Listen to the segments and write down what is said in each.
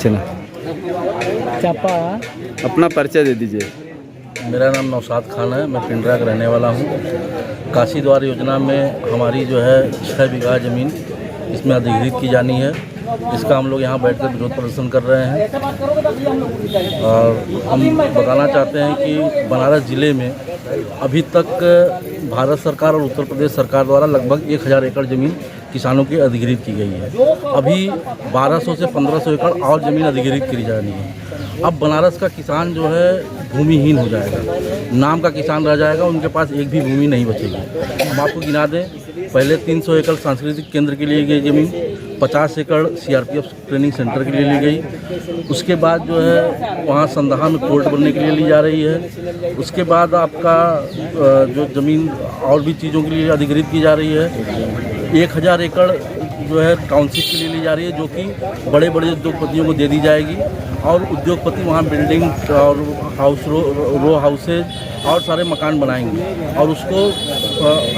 चला चापा। अपना परिचय दे दीजिए। मेरा नाम नौशाद खान है, मैं पिंडरा का रहने वाला हूँ। काशी द्वार योजना में हमारी जो है 6 बीघा ज़मीन इसमें अधिग्रहित की जानी है। इसका हम लोग यहाँ बैठकर विरोध प्रदर्शन कर रहे हैं और हम बताना चाहते हैं कि बनारस ज़िले में अभी तक भारत सरकार और उत्तर प्रदेश सरकार द्वारा लगभग 1000 एकड़ ज़मीन किसानों की अधिग्रहित की गई है। अभी 1200 से 1500 एकड़ और ज़मीन अधिग्रहित की जानी है। अब बनारस का किसान जो है भूमिहीन हो जाएगा, नाम का किसान रह जाएगा, उनके पास एक भी भूमि नहीं बचेगी। हम आपको गिना दें, पहले 300 एकड़ सांस्कृतिक केंद्र के लिए गई ज़मीन, 50 एकड़ सीआरपीएफ ट्रेनिंग सेंटर के लिए ली गई। उसके बाद जो है वहाँ संदहा में कोर्ट बनने के लिए ली जा रही है। उसके बाद आपका जो ज़मीन और भी चीज़ों के लिए अधिग्रहित की जा रही है। 1000 एकड़ जो है टाउनशिप के लिए ली जा रही है, जो कि बड़े बड़े उद्योगपतियों को दे दी जाएगी और उद्योगपति वहाँ बिल्डिंग और रो हाउसेज और सारे मकान बनाएंगे और उसको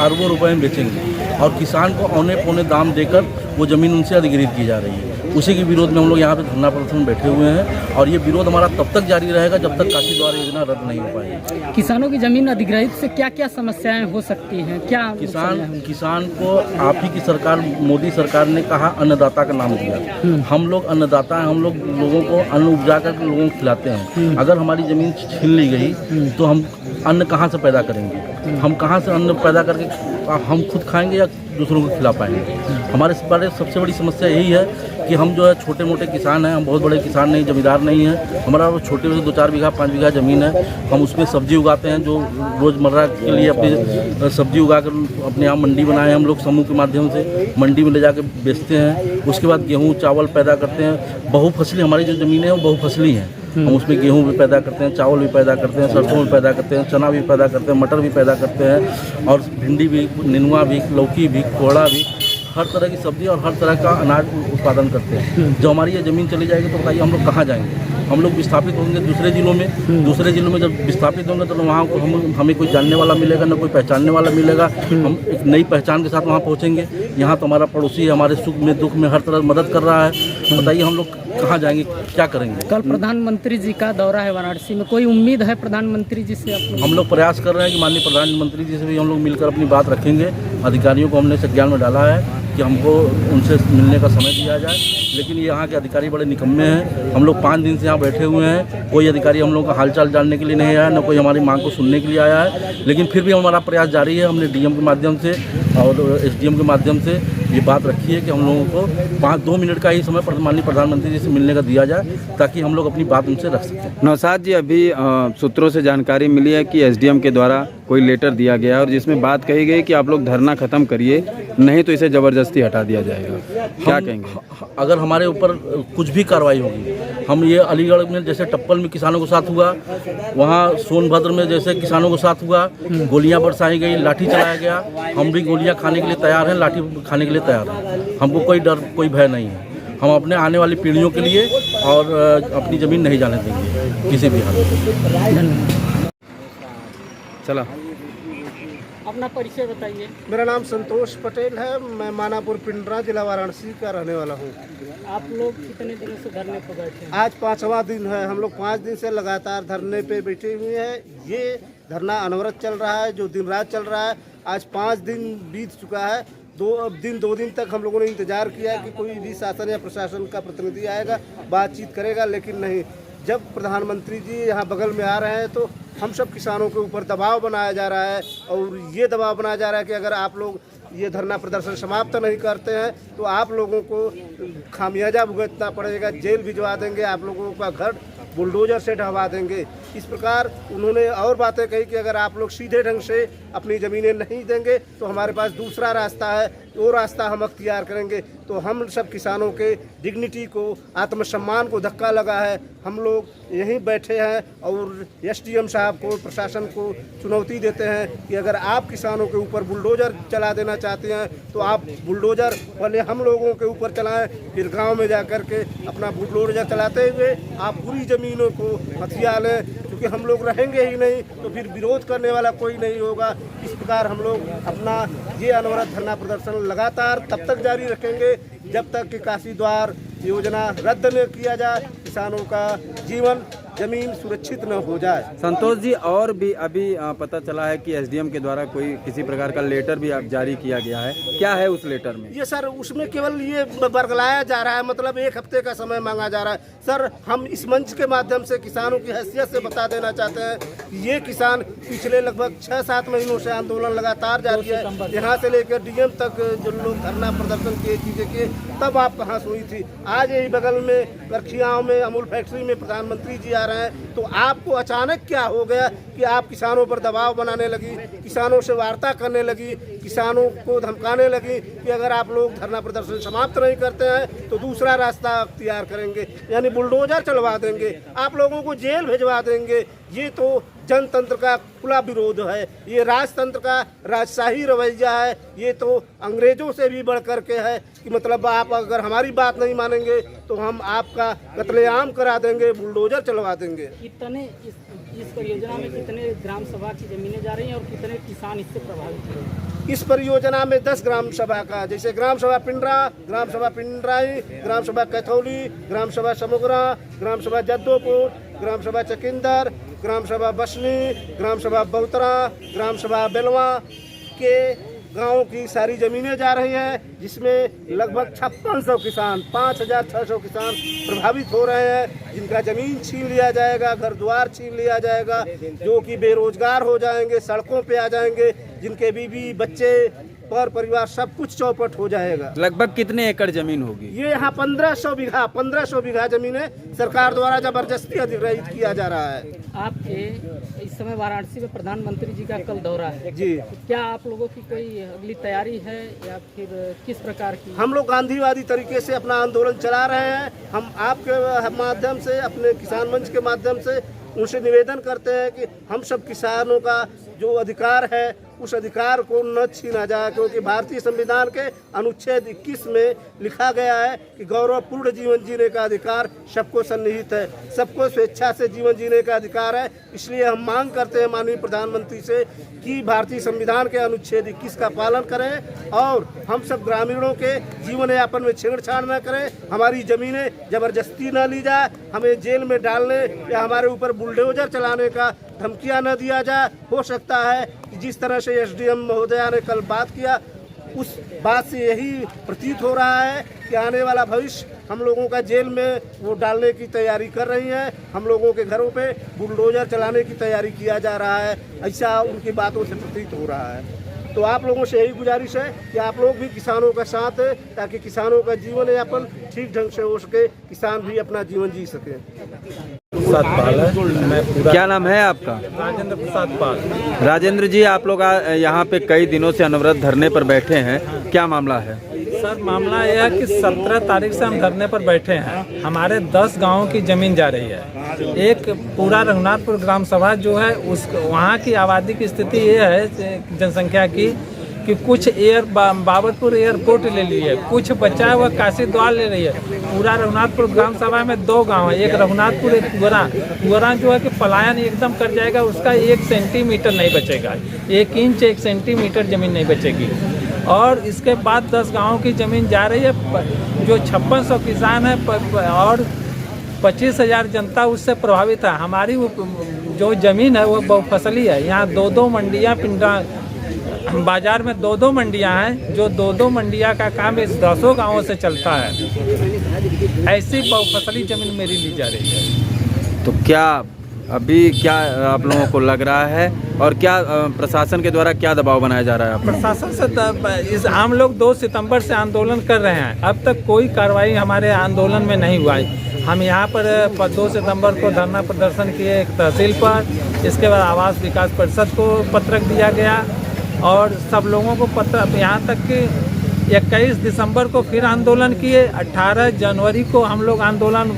अरबों रुपए में बेचेंगे और किसान को औने पौने दाम देकर वो ज़मीन उनसे अधिग्रहित की जा रही है। उसी के विरोध में हम लोग यहाँ पे धरना प्रदर्शन में बैठे हुए हैं और ये विरोध हमारा तब तक जारी रहेगा जब तक काशी द्वार योजना रद्द नहीं हो पाएगी। किसानों की जमीन अधिग्रहित से क्या क्या समस्याएं हो सकती हैं? क्या किसान को आप ही की सरकार, मोदी सरकार ने कहा अन्नदाता का नाम दिया। हम लोग अन्नदाता हैं, हम लोग लोगों को अन्न उपजा कर लोगों को खिलाते हैं। अगर हमारी ज़मीन छीन ली गई तो हम अन्न कहाँ से पैदा करेंगे? हम कहाँ से अन्न पैदा करके हम खुद खाएंगे या दूसरों को खिला पाएंगे? हमारे सबसे बड़ी समस्या यही है कि हम जो है छोटे मोटे किसान हैं, हम बहुत बड़े किसान नहीं, जमींदार नहीं हैं। हमारा वो छोटे से 2-4 बीघा 5 बीघा ज़मीन है। हम उसमें सब्जी उगाते हैं, जो रोज़मर्रा के लिए अपनी सब्जी उगा कर अपने यहाँ मंडी बनाए हैं। हम लोग समूह के माध्यम से मंडी में ले जाकर बेचते हैं। उसके बाद गेहूँ चावल पैदा करते हैं। बहुफसली हमारी जो ज़मीनें हैं वो बहुफसली हैं। हम उसमें गेहूँ भी पैदा करते हैं, चावल भी पैदा करते हैं, सरसों भी पैदा करते हैं, चना भी पैदा करते हैं, मटर भी पैदा करते हैं और भिंडी भी, नेनुआ भी, लौकी भी, कोहड़ा भी, हर तरह की सब्जी और हर तरह का अनाज उत्पादन करते हैं। जो हमारी ये ज़मीन चली जाएगी तो बताइए हम लोग कहाँ जाएंगे? हम लोग विस्थापित होंगे दूसरे ज़िलों में। दूसरे ज़िलों में जब विस्थापित होंगे तो वहाँ को हमें कोई जानने वाला मिलेगा, ना कोई पहचानने वाला मिलेगा। हम एक नई पहचान के साथ वहाँ पहुँचेंगे। यहाँ तो हमारा पड़ोसी है, हमारे सुख में दुख में हर तरह मदद कर रहा है। बताइए हम लोग कहाँ जाएंगे, क्या करेंगे? कल प्रधानमंत्री जी का दौरा है वाराणसी में, कोई उम्मीद है प्रधानमंत्री जी से? हम लोग प्रयास कर रहे हैं कि माननीय प्रधानमंत्री जी से भी हम लोग मिलकर अपनी बात रखेंगे। अधिकारियों को हमने संज्ञान में डाला है कि हमको उनसे मिलने का समय दिया जाए, लेकिन यहाँ के अधिकारी बड़े निकम्मे हैं। हम लोग 5 दिन से यहाँ बैठे हुए हैं, कोई अधिकारी हम लोग का हालचाल जानने के लिए नहीं आया, न कोई हमारी मांग को सुनने के लिए आया है। लेकिन फिर भी हमारा प्रयास जारी है। हमने डीएम के माध्यम से और एसडीएम के माध्यम से ये बात रखी है कि हम लोगों को 5-2 मिनट का ही समय माननीय प्रधानमंत्री जी से मिलने का दिया जाए ताकि हम लोग अपनी बात उनसे रख सकें। नौशाद जी, अभी सूत्रों से जानकारी मिली है कि एसडीएम के द्वारा कोई लेटर दिया गया है और जिसमें बात कही गई कि आप लोग धरना खत्म करिए, नहीं तो इसे ज़बरदस्ती हटा दिया जाएगा। क्या कहेंगे? अगर हमारे ऊपर कुछ भी कार्रवाई होगी, हम ये अलीगढ़ में जैसे टप्पल में किसानों के साथ हुआ, वहाँ सोनभद्र में जैसे किसानों के साथ हुआ, गोलियां बरसाई गई, लाठी चलाया गया, हम भी गोलियां खाने के लिए तैयार हैं, लाठी खाने के लिए तैयार हैं। हमको कोई डर, कोई भय नहीं है। हम अपने आने वाली पीढ़ियों के लिए और अपनी ज़मीन नहीं जाने देंगे किसी भी हाल में। चला, अपना परिचय बताइए। मेरा नाम संतोष पटेल है, मैं मानापुर पिंडरा जिला वाराणसी का रहने वाला हूँ। आप लोग कितने दिनों से धरने पर बैठे हैं? आज 5वां दिन है। हम लोग 5 दिन से लगातार धरने पे बैठे हुए हैं। ये धरना अनवरत चल रहा है, जो दिन रात चल रहा है। आज 5 दिन बीत चुका है। 2 दिन तक हम लोगों ने इंतजार किया कि कोई भी शासन या प्रशासन का प्रतिनिधि आएगा, बातचीत करेगा, लेकिन नहीं। जब प्रधानमंत्री जी यहाँ बगल में आ रहे हैं तो हम सब किसानों के ऊपर दबाव बनाया जा रहा है और ये दबाव बनाया जा रहा है कि अगर आप लोग ये धरना प्रदर्शन समाप्त नहीं करते हैं तो आप लोगों को खामियाजा भुगतना पड़ेगा, जेल भिजवा देंगे, आप लोगों का घर बुलडोजर से ढहवा देंगे। इस प्रकार उन्होंने और बातें कही कि अगर आप लोग सीधे ढंग से अपनी ज़मीनें नहीं देंगे तो हमारे पास दूसरा रास्ता है, वो रास्ता हम अख्तियार करेंगे। तो हम सब किसानों के डिग्निटी को, आत्मसम्मान को धक्का लगा है। हम लोग यहीं बैठे हैं और एसडीएम साहब को, प्रशासन को चुनौती देते हैं कि अगर आप किसानों के ऊपर बुलडोजर चला देना चाहते हैं तो आप बुलडोजर पहले हम लोगों के ऊपर चलाएं, फिर गांव में जाकर के अपना बुलडोजर चलाते हुए आप पूरी ज़मीनों को हथिया लें, क्योंकि हम लोग रहेंगे ही नहीं तो फिर विरोध करने वाला कोई नहीं होगा। इस प्रकार हम लोग अपना ये अनवरत धरना प्रदर्शन लगातार तब तक जारी रखेंगे जब तक कि काशी द्वार योजना रद्द न किया जाए, किसानों का जीवन जमीन सुरक्षित न हो जाए। संतोष जी, और भी अभी पता चला है कि एसडीएम के द्वारा कोई किसी प्रकार का लेटर भी अब जारी किया गया है, क्या है उस लेटर में? ये सर उसमें केवल ये बरगलाया जा रहा है, मतलब 1 हफ्ते का समय मांगा जा रहा है। सर हम इस मंच के माध्यम से किसानों की हैसियत से बता देना चाहते हैं कि ये किसान पिछले लगभग 6-7 महीनों से आंदोलन लगातार जारी है। यहाँ से लेकर डीएम तक जो लोग धरना प्रदर्शन किए, चीजें किए, तब आप कहाँ सोई थी? आज यही बगल में करखियाओं में अमूल फैक्ट्री में प्रधानमंत्री जी आ रहे हैं, तो आपको अचानक क्या हो गया कि आप किसानों पर दबाव बनाने लगी, किसानों से वार्ता करने लगी, किसानों को धमकाने लगी कि अगर आप लोग धरना प्रदर्शन समाप्त नहीं करते हैं तो दूसरा रास्ता अख्तियार करेंगे, यानी बुलडोजर चलवा देंगे, आप लोगों को जेल भिजवा देंगे। ये तो जनतंत्र का खुला विरोध है, ये राजतंत्र का राजशाही रवैया है, ये तो अंग्रेजों से भी बढ़ कर के है कि मतलब आप अगर हमारी बात नहीं मानेंगे तो हम आपका कत्लेआम करा देंगे, बुलडोजर चलवा देंगे। कितने इस परियोजना में कितने ग्राम सभा की जमीनें जा रही हैं और कितने किसान इससे प्रभावित हैं? इस परियोजना में 10 ग्राम सभा का, जैसे ग्राम सभा पिंडरा, ग्राम सभा पिंडराई, ग्राम सभा कैथौली, ग्राम सभा समोगरा, ग्राम सभा जद्दोपुर, ग्राम सभा चकिंदर, ग्राम सभा बसनी, ग्राम सभा बहुतरा, ग्राम सभा बेलवा के गाँव की सारी ज़मीनें जा रही हैं, जिसमें लगभग 5600 किसान, 5600 किसान प्रभावित हो रहे हैं, जिनका ज़मीन छीन लिया जाएगा, घर द्वार छीन लिया जाएगा, जो कि बेरोजगार हो जाएंगे, सड़कों पे आ जाएंगे, जिनके बीवी बच्चे पर परिवार सब कुछ चौपट हो जाएगा। लगभग कितने एकड़ जमीन होगी? ये यहाँ 1500 बीघा जमीनें सरकार द्वारा जबरदस्ती अधिग्रहित किया जा रहा है। आपके इस समय वाराणसी में प्रधानमंत्री जी का कल दौरा है जी, क्या आप लोगों की कोई अगली तैयारी है या फिर किस प्रकार की? हम लोग गांधीवादी तरीके से अपना आंदोलन चला रहे हैं। हम आपके माध्यम से, अपने किसान मंच के माध्यम से उनसे निवेदन करते हैं कि हम सब किसानों का जो अधिकार है उस अधिकार को न छीना जाए, क्योंकि भारतीय संविधान के अनुच्छेद 21 में लिखा गया है कि गौरवपूर्ण जीवन जीने का अधिकार सबको सन्निहित है, सबको स्वेच्छा से जीवन जीने का अधिकार है। इसलिए हम मांग करते हैं माननीय प्रधानमंत्री से कि भारतीय संविधान के अनुच्छेद 21 का पालन करें और हम सब ग्रामीणों के जीवन यापन में छेड़छाड़ न करें, हमारी ज़मीनें जबरदस्ती न ली जाए, हमें जेल में डालने या हमारे ऊपर बुलडोजर चलाने का धमकियां न दिया जाए। हो सकता है कि जिस तरह से एसडीएम महोदया ने कल बात किया, उस बात से यही प्रतीत हो रहा है कि आने वाला भविष्य हम लोगों का जेल में वो डालने की तैयारी कर रही हैं, हम लोगों के घरों पे बुलडोजर चलाने की तैयारी किया जा रहा है, ऐसा उनकी बातों से प्रतीत हो रहा है। तो आप लोगों से यही गुजारिश है कि आप लोग भी किसानों का साथ है, ताकि किसानों का जीवन यापन ठीक ढंग से हो सके, किसान भी अपना जीवन जी सके। सतपाल है, मैं पूरा। क्या नाम है आपका? राजेंद्र प्रसाद पाल। राजेंद्र जी, आप लोग यहाँ पे कई दिनों से अनवरत धरने पर बैठे हैं, क्या मामला है? सर मामला यह है कि 17 तारीख से हम धरने पर बैठे हैं। हमारे 10 गांवों की जमीन जा रही है। एक पूरा रघुनाथपुर ग्राम सभा जो है उस वहाँ की आबादी की स्थिति ये है जनसंख्या की कि कुछ बाबतपुर एयरपोर्ट ले ली है, कुछ बचा हुआ काशी द्वार ले रही है। पूरा रघुनाथपुर ग्राम सभा में 2 गांव है, एक रघुनाथपुर, एक कुगरा जो है कि पलायन एकदम कर जाएगा, उसका 1 सेंटीमीटर नहीं बचेगा, 1 इंच 1 सेंटीमीटर जमीन नहीं बचेगी। और इसके बाद 10 गाँवों की जमीन जा रही है, जो 5600 किसान है और 25,000 जनता उससे प्रभावित है। हमारी जो जमीन है वो बहुफसली है, यहाँ 2-2 मंडियाँ पिंडा बाजार में 2-2 मंडियां हैं, जो 2-2 मंडियां का काम इस 10 गांवों से चलता है। ऐसी बहुफसली जमीन मेरी ली जा रही है। तो क्या अभी क्या आप लोगों को लग रहा है और क्या प्रशासन के द्वारा क्या दबाव बनाया जा रहा है? प्रशासन से हम लोग 2 सितंबर से आंदोलन कर रहे हैं, अब तक कोई कार्रवाई हमारे आंदोलन में नहीं हुआ है। हम यहाँ पर 2 सितंबर को धरना प्रदर्शन किए एक तहसील पर, इसके बाद आवास विकास परिषद को पत्रक दिया गया और सब लोगों को पत्र, यहाँ तक कि 21 दिसंबर को फिर आंदोलन किए। 18 जनवरी को हम लोग आंदोलन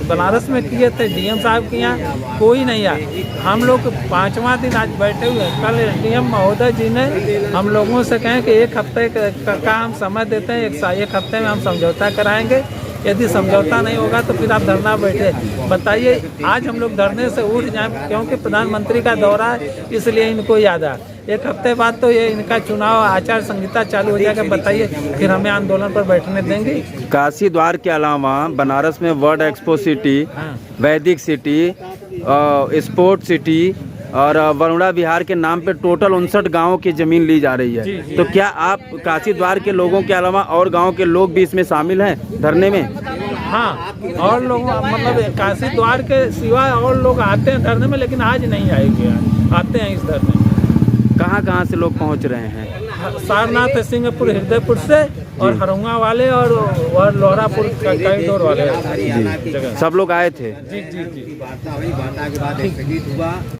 बनारस में किए थे, डीएम साहब के यहाँ कोई नहीं आया। हम लोग 5वां दिन आज बैठे हुए। कल डीएम महोदय जी ने हम लोगों से कहें कि 1 हफ्ते का हम समय देते हैं, 1 हफ्ते में हम समझौता कराएंगे, यदि समझौता नहीं होगा तो फिर आप धरना बैठे। बताइए आज हम लोग धरने से उठ जाएं, क्योंकि प्रधानमंत्री का दौरा है इसलिए इनको याद है, एक हफ्ते बाद तो ये इनका चुनाव आचार संहिता चालू हो जाएगा। बताइए फिर हमें आंदोलन पर बैठने देंगे? काशी द्वार के अलावा बनारस में वर्ल्ड एक्सपो सिटी, वैदिक सिटी, स्पोर्ट सिटी और वरुणा विहार के नाम पे टोटल 59 गांवों की जमीन ली जा रही है। तो क्या आप काशी द्वार के लोगों के अलावा और गांव के लोग भी इसमें शामिल हैं धरने में? हाँ, और लोग मतलब काशी द्वार के सिवाय और लोग आते हैं धरने में, लेकिन आज नहीं आएंगे, आते हैं इस धरने में। कहाँ से लोग पहुँच रहे हैं? सारनाथ, सिंहपुर, हृदयपुर से और हरुंगा वाले और लोहरापुर कॉरिडोर वाले जगह सब लोग आए थे। जी।